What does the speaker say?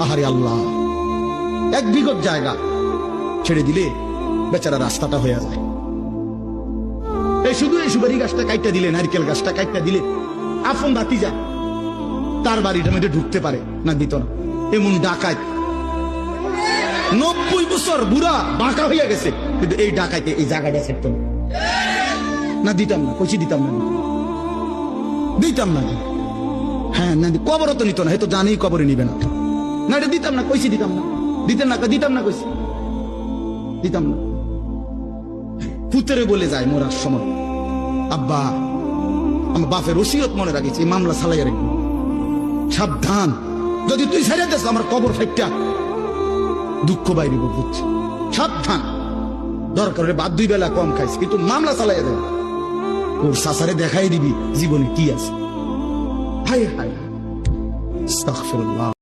আহারে আল্লাহ, 1 বিঘত জায়গা ছেড়ে দিলে বেচারা রাস্তাটা হয়ে যায়। এই শুধু এই সুপারি গাছটা কাইটা দিলে, নারকেল গাছটা কাইটা দিলে আপন বাতি যায়, তার বাড়িটার মধ্যে ঢুকতে পারে না, দিত না। এমন ডাকাত 90 বছর বুড়া বাঁকা হইয়া গেছে, কিন্তু এই ডাকাইতে এই জায়গাটা ছাড়তো না, দিতাম না, কইছি দিতাম না, দিতাম না। হ্যাঁ না, কবরও তো নিত না, তো জানেই কবরে নিবে না, না এটা দিতাম না, কইছি দিতাম না, দিতাম না, দিতাম না, কইছি দিতাম না। পুতরে বলে যায় মোরার সময়, আব্বা আমার বাপের ওসিয়ত মনে রাখিস, এই মামলা চালাইয়া রাখবো, সাবধান, যদি তুই ছেড়ে দেস আমার কবর ফাইটটা দুঃখ বাইরে বুঝছি, সাবধান, দরকার হলে বাদ 2 বেলা কম খাইস, কিন্তু মামলা চালাইয়া দেয়, ওর সাসারে দেখাই দিবি জীবনে কি আছে। হায় হায়, আস্তাগফিরুল্লাহ।